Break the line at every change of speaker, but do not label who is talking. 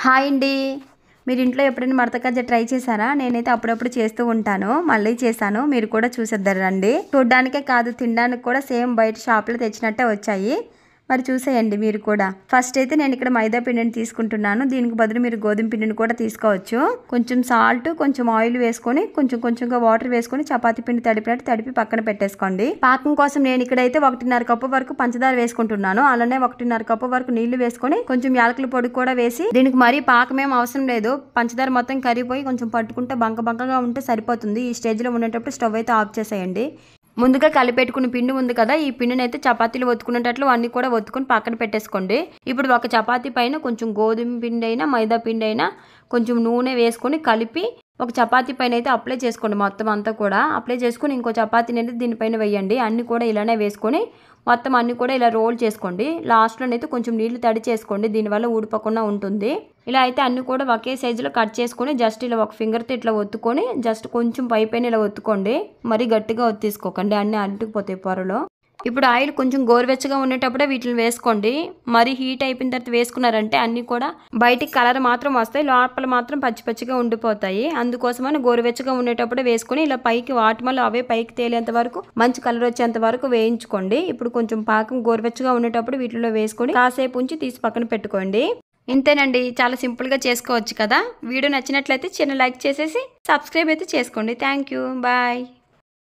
Hi అండి. మీరు ఇంట్లో ఎప్పుడైనా మడత కజ్జ ట్రై చేశారా? నేనైతే అప్పుడప్పుడు చేస్తూ ఉంటాను. మళ్ళీ చేశాను. మీరు కూడా చూసేద్దారు రండి. చూడ్డానికే కాదు, తినడానికి కూడా సేమ్ బయట షాప్లో తెచ్చినట్టే వచ్చాయి. మరి చూసేయండి మీరు కూడా. ఫస్ట్ అయితే నేను ఇక్కడ మైదా పిండిని తీసుకుంటున్నాను. దీనికి బదులు మీరు గోధుమ పిండిని కూడా తీసుకోవచ్చు. కొంచెం సాల్ట్, కొంచెం ఆయిల్ వేసుకొని కొంచెంగా వాటర్ వేసుకొని చపాతీ పిండి తడిపినట్టు తడిపి పక్కన పెట్టేసుకోండి. పాకం కోసం నేను ఇక్కడైతే 1.5 కప్పు వరకు పంచదార వేసుకుంటున్నాను. అలానే 1.5 కప్పు వరకు నీళ్లు వేసుకొని కొంచెం యాలకుల పొడి కూడా వేసి, దీనికి మరీ పాకమేం అవసరం లేదు. పంచదార మొత్తం కరిగిపోయి కొంచెం పట్టుకుంటే బంకగా ఉంటే సరిపోతుంది. ఈ స్టేజ్లో ఉండేటప్పుడు స్టవ్ అయితే ఆఫ్ చేసేయండి. ముందుగా కలిపెట్టుకున్న పిండి ఉంది కదా, ఈ పిండిని అయితే చపాతీలు ఒత్తుకునేటట్లు అన్ని కూడా ఒత్తుకొని పక్కన పెట్టేసుకోండి. ఇప్పుడు ఒక చపాతీ పైన కొంచెం గోధుమ పిండి అయినా మైదా పిండి అయినా కొంచెం నూనె వేసుకొని కలిపి ఒక చపాతీ పైన అయితే అప్లై చేసుకోండి. మొత్తం అంతా కూడా అప్లై చేసుకొని ఇంకో చపాతీని అయితే దీనిపైన వేయండి. అన్ని కూడా ఇలానే వేసుకొని మొత్తం అన్ని కూడా ఇలా రోల్ చేసుకోండి. లాస్ట్లోనైతే కొంచెం నీళ్లు తడి చేసుకోండి, దీనివల్ల ఊడిపోకుండా ఉంటుంది. ఇలా అయితే అన్ని కూడా ఒకే సైజులో కట్ చేసుకొని జస్ట్ ఇలా ఒక ఫింగర్తో ఇట్లా ఒత్తుకొని జస్ట్ కొంచెం పైపైన ఇలా ఒత్తుకోండి. మరీ గట్టిగా ఒత్తేసుకోకండి, అన్నీ అంటుకుపోతాయి పొరలో. ఇప్పుడు ఆయిల్ కొంచెం గోరువెచ్చగా ఉండేటప్పుడే వీటిని వేసుకోండి. మరీ హీట్ అయిపోయిన తర్వాత వేసుకున్నారంటే అన్నీ కూడా బయటికి కలర్ మాత్రం వస్తాయి, లోపల మాత్రం పచ్చిగా ఉండిపోతాయి. అందుకోసమని గోరువెచ్చగా ఉండేటప్పుడే వేసుకొని ఇలా పైకి వాటిమల్లో అవే పైకి తేలేంత వరకు మంచి కలర్ వచ్చేంత వరకు వేయించుకోండి. ఇప్పుడు కొంచెం పాకం గోరువెచ్చగా ఉండేటప్పుడు వీటిలో వేసుకొని కాసేపు ఉంచి తీసి పక్కన పెట్టుకోండి. ఇంతేనండి, చాలా సింపుల్గా చేసుకోవచ్చు కదా. వీడియో నచ్చినట్లయితే చిన్న లైక్ చేసేసి సబ్స్క్రైబ్ అయితే చేసుకోండి. Thank you, bye.